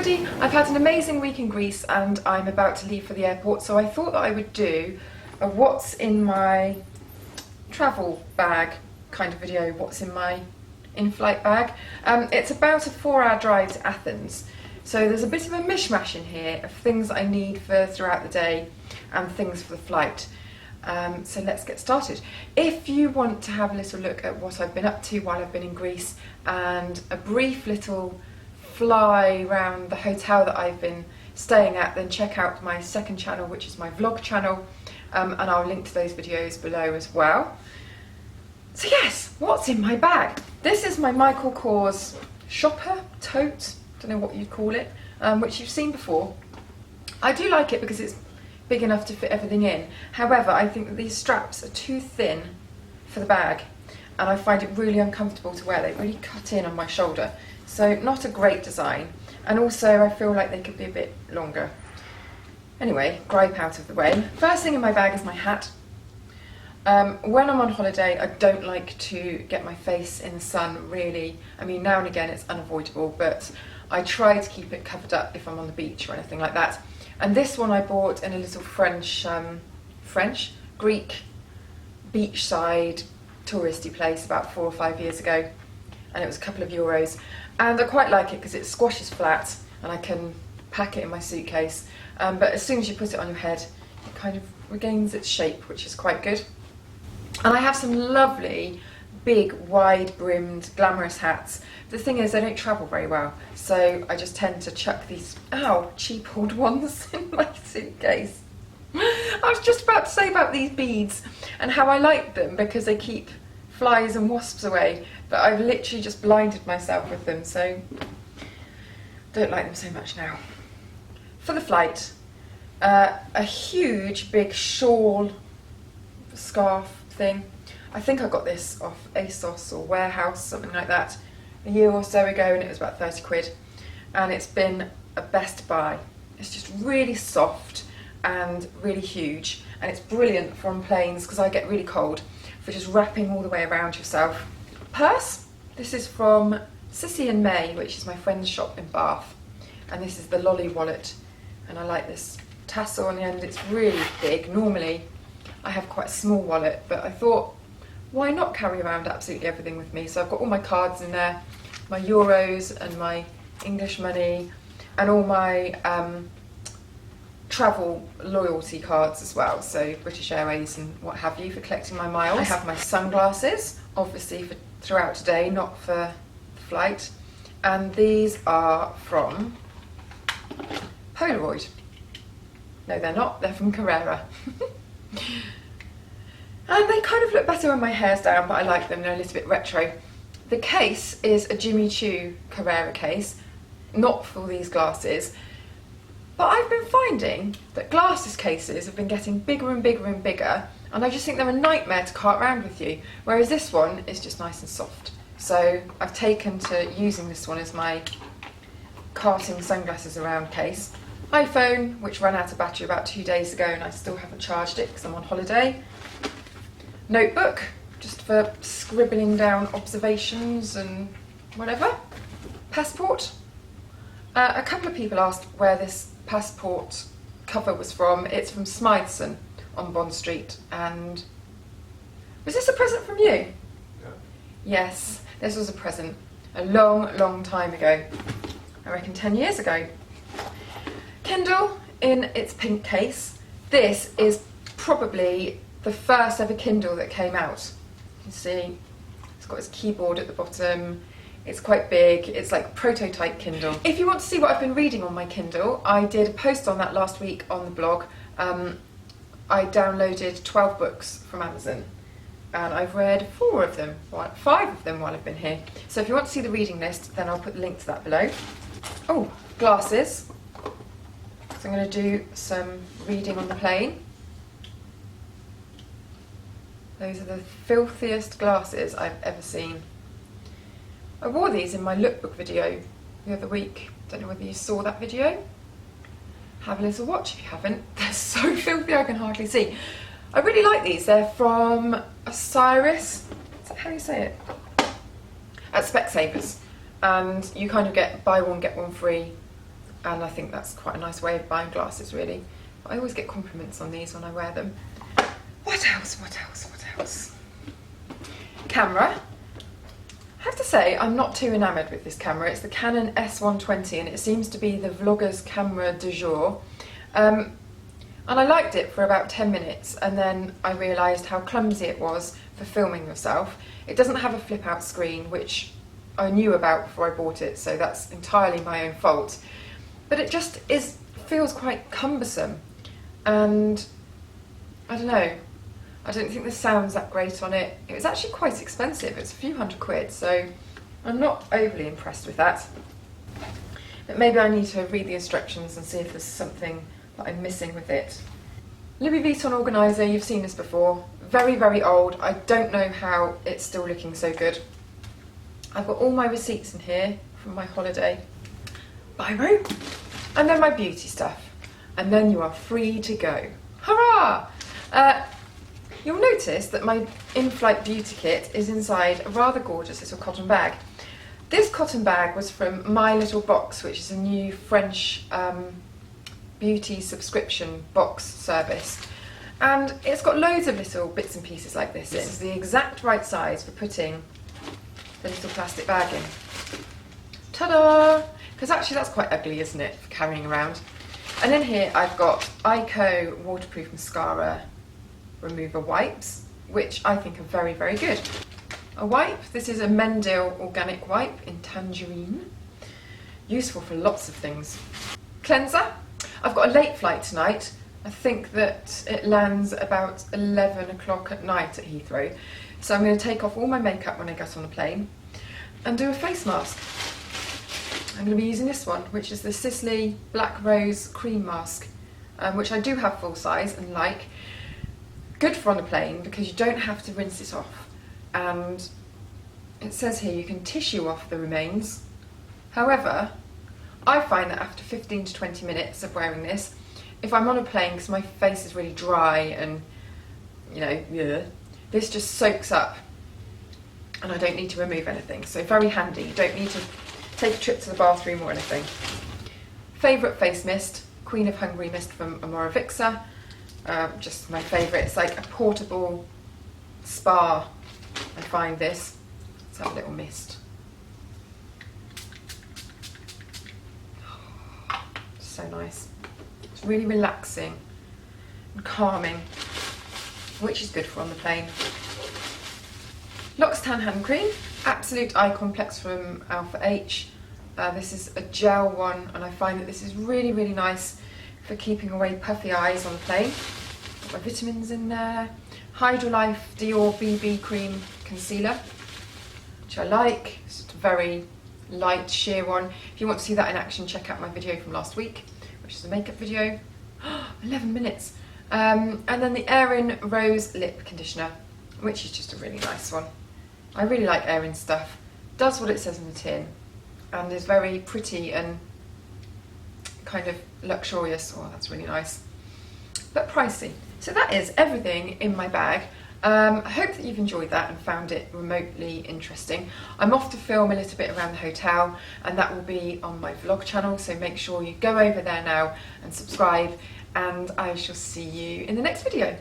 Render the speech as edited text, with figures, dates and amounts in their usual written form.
everybody, I've had an amazing week in Greece and I'm about to leave for the airport, so I thought that I would do a what's in my travel bag kind of video, what's in my in-flight bag. It's about a 4-hour drive to Athens, so there's a bit of a mishmash in here of things that I need for throughout the day and things for the flight. So let's get started. If you want to have a little look at what I've been up to while I've been in Greece and a brief little fly around the hotel that I've been staying at, then check out my second channel, which is my vlog channel, and I'll link to those videos below as well. So yes, what's in my bag? This is my Michael Kors shopper, tote, don't know what you'd call it, which you've seen before. I do like it because it's big enough to fit everything in. However, I think that these straps are too thin for the bag and I find it really uncomfortable to wear. They really cut in on my shoulder. So not a great design, and also I feel like they could be a bit longer. Anyway, gripe out of the way. First thing in my bag is my hat. When I'm on holiday, I don't like to get my face in the sun, really. I mean, now and again it's unavoidable, but I try to keep it covered up if I'm on the beach or anything like that. And this one I bought in a little Greek beachside touristy place about 4 or 5 years ago, and it was a couple of euros. And I quite like it because it squashes flat and I can pack it in my suitcase, but as soon as you put it on your head it kind of regains its shape, which is quite good. And I have some lovely big wide brimmed glamorous hats. The thing is, they don't travel very well, so I just tend to chuck these cheap old ones in my suitcase. I was just about to say about these beads and how I like them because they keep flies and wasps away, but I've literally just blinded myself with them, so don't like them so much now. For the flight, a huge big shawl scarf thing. I think I got this off ASOS or Warehouse, something like that, a year or so ago, and it was about 30 quid, and it's been a best buy. It's just really soft and really huge, and it's brilliant for on planes because I get really cold, for just wrapping all the way around yourself. Purse, this is from Sicily and May, which is my friend's shop in Bath, and this is the lolly wallet, and I like this tassel on the end. It's really big. Normally I have quite a small wallet, but I thought, why not carry around absolutely everything with me? So I've got all my cards in there, my euros and my English money, and all my travel loyalty cards as well, so British Airways and what have you, for collecting my miles. I have my sunglasses, obviously for throughout today, not for the flight, and these are from Polaroid. No, they're not, they're from Carrera. And they kind of look better when my hair's down, but I like them, they're a little bit retro. The case is a Jimmy Choo Carrera case, not for these glasses, but I've been finding that glasses cases have been getting bigger and bigger and bigger, and I just think they're a nightmare to cart around with you, whereas this one is just nice and soft. So I've taken to using this one as my carting sunglasses around case. iPhone, which ran out of battery about 2 days ago and I still haven't charged it because I'm on holiday. Notebook, just for scribbling down observations and whatever. Passport. A couple of people asked where this passport cover was from. It's from Smythson on Bond Street. And was this a present from you? Yeah. Yes, this was a present a long time ago. I reckon 10 years ago. Kindle in its pink case. This is probably the first ever Kindle that came out. You can see it's got its keyboard at the bottom. It's quite big, it's like prototype Kindle. If you want to see what I've been reading on my Kindle, I did a post on that last week on the blog. I downloaded 12 books from Amazon and I've read 5 of them while I've been here. So if you want to see the reading list, then I'll put the link to that below. Oh, glasses. So I'm going to do some reading on the plane. Those are the filthiest glasses I've ever seen. I wore these in my lookbook video the other week. Don't know whether you saw that video. Have a little watch if you haven't. They're so filthy I can hardly see. I really like these. They're from Osiris. Is that how you say it? At Specsavers. And you kind of get buy one, get one free and I think that's quite a nice way of buying glasses really. But I always get compliments on these when I wear them. What else, what else, what else? Camera. I have to say I'm not too enamoured with this camera. It's the Canon S120 and it seems to be the vlogger's camera du jour. And I liked it for about 10 minutes and then I realised how clumsy it was for filming yourself. It doesn't have a flip out screen, which I knew about before I bought it, so that's entirely my own fault. But it just feels quite cumbersome, and I don't know, I don't think the sound's that great on it. It was actually quite expensive, it's a few £100, so I'm not overly impressed with that. But maybe I need to read the instructions and see if there's something that I'm missing with it. Louis Vuitton Organiser, you've seen this before. Very, very old. I don't know how it's still looking so good. I've got all my receipts in here from my holiday. Biro. And then my beauty stuff. And then you are free to go. Hurrah! You'll notice that my in-flight beauty kit is inside a rather gorgeous little cotton bag. This cotton bag was from My Little Box, which is a new French beauty subscription box service, and it's got loads of little bits and pieces like this in. It's the exact right size for putting the little plastic bag in. Ta-da! Because actually that's quite ugly, isn't it, for carrying around. And in here I've got Eyeko waterproof mascara remover wipes, which I think are very, very good. A wipe, this is a Mendel organic wipe in tangerine, useful for lots of things. Cleanser. I've got a late flight tonight. I think that it lands about 11 o'clock at night at Heathrow. So I'm going to take off all my makeup when I get on the plane and do a face mask. I'm going to be using this one, which is the Sisley Black Rose Cream Mask, which I do have full size and like. Good for on a plane because you don't have to rinse it off. And it says here you can tissue off the remains. However, I find that after 15 to 20 minutes of wearing this, if I'm on a plane because my face is really dry and, you know, this just soaks up and I don't need to remove anything. So very handy. You don't need to take a trip to the bathroom or anything. Favourite face mist, Queen of Hungary mist from Omorovicza. Just my favourite. It's like a portable spa, I find this. Let's have a little mist. So nice. It's really relaxing and calming, which is good for on the plane. L'Occitane hand cream, Absolute Eye Complex from Alpha H. This is a gel one, and I find that this is really, really nice for keeping away puffy eyes on the plane. Got my vitamins in there. Hydrolife Dior BB Cream Concealer, which I like. It's just a very light sheer one. If you want to see that in action, check out my video from last week, which is a makeup video. 11 minutes. And then the Erin Rose Lip Conditioner, which is just a really nice one. I really like Erin stuff. Does what it says on the tin and is very pretty and kind of luxurious. Oh, that's really nice. But pricey. So that is everything in my bag. I hope that you've enjoyed that and found it remotely interesting. I'm off to film a little bit around the hotel and that will be on my vlog channel, so make sure you go over there now and subscribe, and I shall see you in the next video.